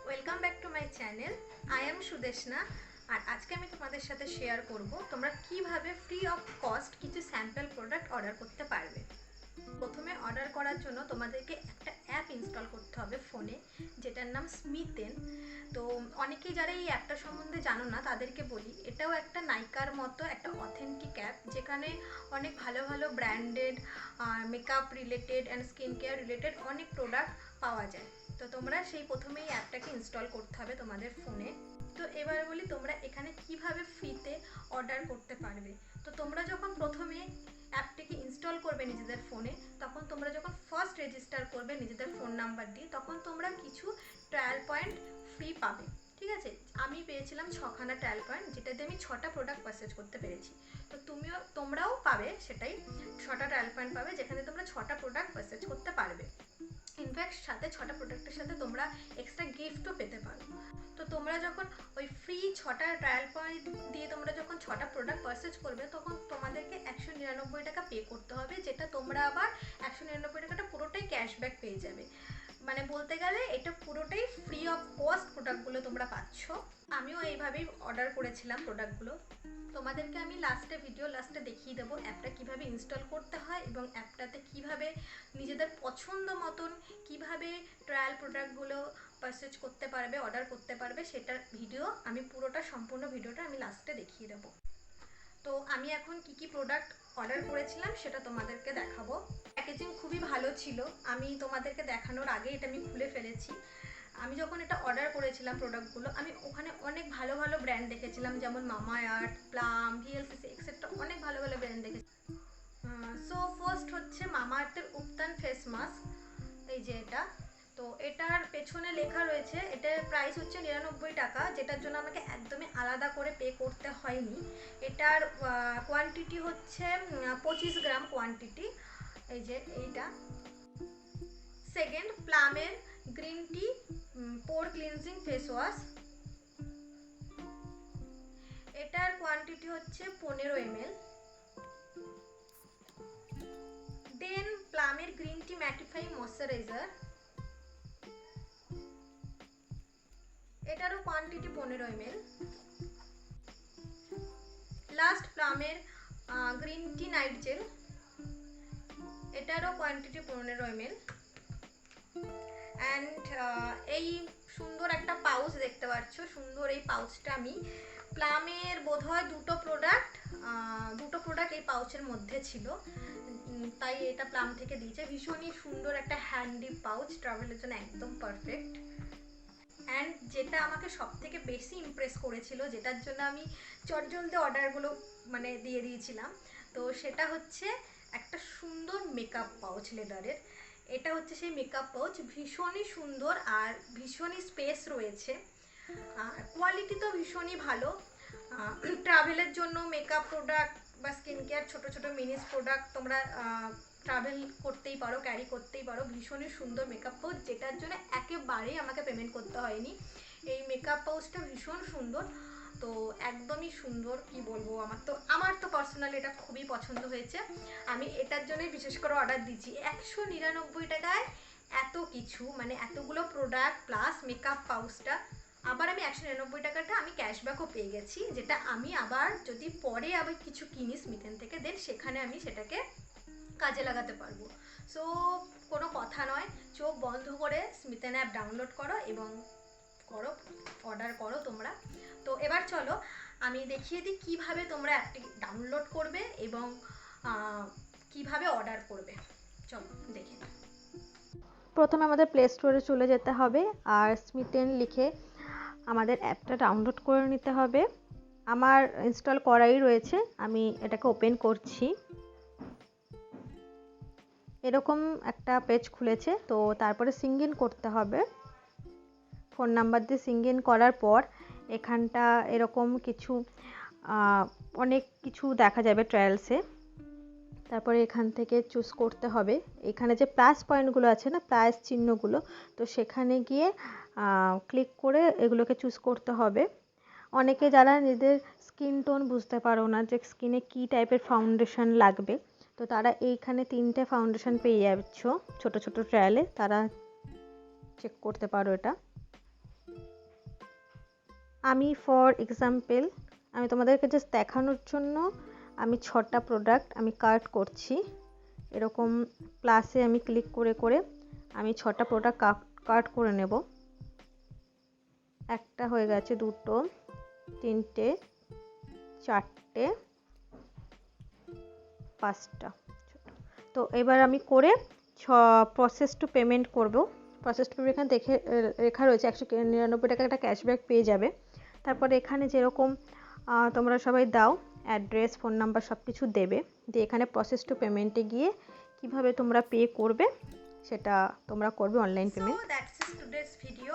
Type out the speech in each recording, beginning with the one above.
Welcome back to my channel. I am Sudeshna. আর আজকে আমি তোমাদের সাথে শেয়ার করব তোমরা কিভাবে ফ্রি অফ কস্ট কিছু স্যাম্পল প্রোডাক্ট অর্ডার করতে পারবে। প্রথমে অর্ডার করার জন্য তোমাদেরকে একটা অ্যাপ ইনস্টল করতে হবে ফোনে, যেটার নাম স্মিথেন। তো অনেকেই যারা এই অ্যাপটা সম্বন্ধে জানো না তাদেরকে বলি, এটাও একটা নাইকার মতো একটা অথেন্টিক অ্যাপ, যেখানে অনেক ভালো ভালো branded makeup related and skin care related অনেক প্রোডাক্ট পাওয়া যায়। তো তোমরা সেই প্রথমেই অ্যাপটাকে ইনস্টল করতে হবে তোমাদের ফোনে। তো এবার বলি তোমরা এখানে কিভাবে ফ্রিতে অর্ডার করতে পারবে। তো তোমরা যখন প্রথমে অ্যাপটিকে ইনস্টল করবে নিজেদের ফোনে, তখন তোমরা যখন ফার্স্ট রেজিস্টার করবে নিজেদের ফোন নাম্বার দিয়ে, তখন তোমরা কিছু ট্রায়াল পয়েন্ট ফ্রি পাবে। ঠিক আছে, আমি পেয়েছিলাম 6খানা ট্রায়াল পয়েন্ট, যেটাতে আমি 6টা প্রোডাক্ট পারচেজ করতে পেরেছি। তো তোমরাও পাবে সেটাই, 6টা ট্রায়াল পয়েন্ট পাবে, যেখানে তোমরা 6টা প্রোডাক্ট পারচেজ করতে পারবে। ইনফ্যাক্ট সাথে 6টা প্রোডাক্টের সাথে তোমরা এক্সট্রা গিফটও পেতে পারো। তো তোমরা যখন ওই ফ্রি 6টা ট্রায়াল পয়েন্ট দিয়ে তোমরা যখন 6টা প্রোডাক্ট পারচেজ করবে, তখন তোমাদেরকে 199 টাকা পে করতে হবে, যেটা তোমরা আবার 199 টাকাটা পুরোটাই ক্যাশব্যাক পেয়ে যাবে। মানে বলতে গেলে এটা পুরোটাই ফ্রি অফ কস্ট প্রোডাক্টগুলো তোমরা পাচ্ছ। আমিও এইভাবেই অর্ডার করেছিলাম প্রোডাক্টগুলো। তোমাদেরকে আমি ভিডিও লাস্টে দেখিয়ে দেবো অ্যাপটা কিভাবে ইনস্টল করতে হয় এবং অ্যাপটাতে কিভাবে নিজেদের পছন্দ মতন কিভাবে ট্রায়াল প্রোডাক্টগুলো পারচেজ করতে পারবে, অর্ডার করতে পারবে, সেটার ভিডিও আমি সম্পূর্ণ ভিডিওটা আমি লাস্টে দেখিয়ে দেবো। তো আমি এখন কি প্রোডাক্ট অর্ডার করেছিলাম সেটা তোমাদেরকে দেখাবো। প্যাকেজিং খুবই ভালো ছিল, আমি তোমাদেরকে দেখানোর আগে এটা আমি খুলে ফেলেছি। আমি যখন এটা অর্ডার করেছিলাম প্রোডাক্টগুলো, আমি ওখানে অনেক ভালো ভালো ব্র্যান্ড দেখেছিলাম, যেমন মামা আর্থ, প্লাম, ভিএলসিসি এক্সেট্রা, অনেক ভালো ভালো ব্র্যান্ড দেখেছি। সো ফার্স্ট হচ্ছে মামা আর্থের উত্তান ফেস মাস্ক, এই যে এটা। তো এটার পেছনে লেখা রয়েছে, এটার প্রাইস হচ্ছে 99 টাকা, যেটার জন্য আমাকে একদমই আলাদা করে পে করতে হয়নি। এটার কোয়ান্টিটি হচ্ছে 25 গ্রাম কোয়ান্টিটি, এই যে এইটা। সেকেন্ড, প্লামের green tea pore cleansing face wash, এটার কোয়ান্টিটি হচ্ছে 15 ml। দেন প্লামের গ্রিন টি ম্যাটিফাই ময়শ্চারাইজার, এটারও কোয়ান্টিটি 15 ml। লাস্ট প্লামের গ্রিন টি নাইট জেল, এটারও কোয়ান্টিটি 15 ml। অ্যান্ড এই সুন্দর একটা পাউচ দেখতে পাচ্ছ, সুন্দর এই পাউচটা আমি প্লামের বোধহয় দুটো প্রোডাক্ট এই পাউচের মধ্যে ছিল, তাই এটা প্লাম থেকে দিয়েছে। ভীষণই সুন্দর একটা হ্যান্ডি পাউচ, ট্রাভেলের জন্য একদম পারফেক্ট। অ্যান্ড যেটা আমাকে সব থেকে বেশি ইমপ্রেস করেছিল, যেটার জন্য আমি চটজলদি অর্ডারগুলো মানে দিয়ে দিয়েছিলাম, তো সেটা হচ্ছে একটা সুন্দর মেকআপ পাউচ লেদারের। এটা হচ্ছে সেই মেকআপ পাউচ, ভীষণই সুন্দর আর ভীষণই স্পেস রয়েছে, আর কোয়ালিটি তো ভীষণই ভালো। ট্রাভেলের জন্য মেকআপ প্রোডাক্ট বা স্কিন কেয়ার ছোটো ছোটো মিনিস প্রোডাক্ট তোমরা ট্রাভেল করতেই পারো, ক্যারি করতেই পারো। ভীষণই সুন্দর মেকআপ পাউচ, যেটার জন্য একেবারেই আমাকে পেমেন্ট করতে হয়নি। এই মেকআপ পাউচটা ভীষণ সুন্দর, তো একদমই সুন্দর, কি বলবো, আমার তো পার্সোনালি এটা খুবই পছন্দ হয়েছে। আমি এটার জন্যই বিশেষ করে অর্ডার দিচ্ছি। 199 টাকায় এত কিছু, মানে এতগুলো প্রোডাক্ট প্লাস মেকআপ পাউচটা, আবার আমি 199 টাকাটা আমি ক্যাশব্যাকও পেয়ে গেছি, যেটা আমি আবার যদি পরে আবার কিছু কিনি স্মিথেন থেকে, দেন সেখানে আমি সেটাকে কাজে লাগাতে পারবো। সো কোনো কথা নয়, চোখ বন্ধ করে স্মিথেন অ্যাপ ডাউনলোড করো এবং অর্ডার করো তোমরা। তো এবার চলো আমি দেখিয়ে দিই কিভাবে তোমরা অ্যাপটি ডাউনলোড করবে এবং কিভাবে অর্ডার করবে। চলো দেখে নিই। প্রথমে আমাদের প্লে স্টোরে চলে যেতে হবে আর স্মিথেন লিখে আমাদের অ্যাপটা ডাউনলোড করে নিতে হবে। আমার ইনস্টল করাই রয়েছে, আমি এটাকে ওপেন করছি। এরকম একটা পেজ খুলেছে, তো তারপরে সিঙ্ক ইন করতে হবে। ফোন নাম্বার দিয়ে সিঙ্ক ইন করার পর এখানটা এরকম কিছু অনেক কিছু দেখা যাবে ট্রায়ালসে। তারপরে এখান থেকে চুজ করতে হবে, এখানে যে প্লাস পয়েন্টগুলো আছে না, প্লাস চিহ্নগুলো, তো সেখানে গিয়ে ক্লিক করে এগুলোকে চুজ করতে হবে। অনেকে যারা নিজেদের স্কিন টোন বুঝতে পারো না যে স্কিনে কী টাইপের ফাউন্ডেশন লাগবে, তো তারা এইখানে 3টে ফাউন্ডেশন পেয়ে যাচ্ছ ছোটো ছোটো ট্রায়ালে, তারা চেক করতে পারো এটা। আমি ফর এক্সাম্পল আমি তোমাদেরকে জাস্ট দেখানোর জন্য আমি 6টা প্রোডাক্ট আমি কাট করছি। এরকম প্লাসে আমি ক্লিক করে করে আমি 6টা প্রোডাক্ট কাট করে নেব। একটা হয়ে গেছে, দুটো, তিনটে, চারটে, পাঁচটা। তো এবার আমি করে প্রসেস টু পেমেন্ট করব। প্রসেস টু পেমেন্ট এখানে দেখে লেখা রয়েছে 199 টাকা একটা ক্যাশব্যাক পেয়ে যাবে। তারপরে এখানে যেরকম তোমরা সবাই দাও অ্যাড্রেস, ফোন নাম্বার সব কিছু দেবে, দিয়ে এখানে প্রসেস টু পেমেন্টে গিয়ে কিভাবে তোমরা পে করবে সেটা তোমরা করবে online payment. So that's it today's video.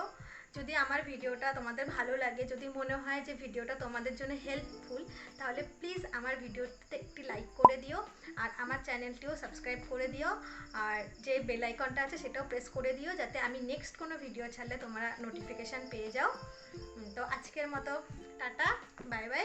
যদি আমার ভিডিওটা তোমাদের ভালো লাগে, যদি মনে হয় যে ভিডিওটা তোমাদের জন্য হেল্পফুল, তাহলে প্লিজ আমার ভিডিওতে একটি লাইক করে দিও, আর আমার চ্যানেলটিও সাবস্ক্রাইব করে দিও, আর যে বেল আইকনটা আছে সেটাও প্রেস করে দিও, যাতে আমি নেক্সট কোনো ভিডিও ছাড়লে তোমরা নোটিফিকেশান পেয়ে যাও। তো আজকের মতো টাটা, বাই বাই।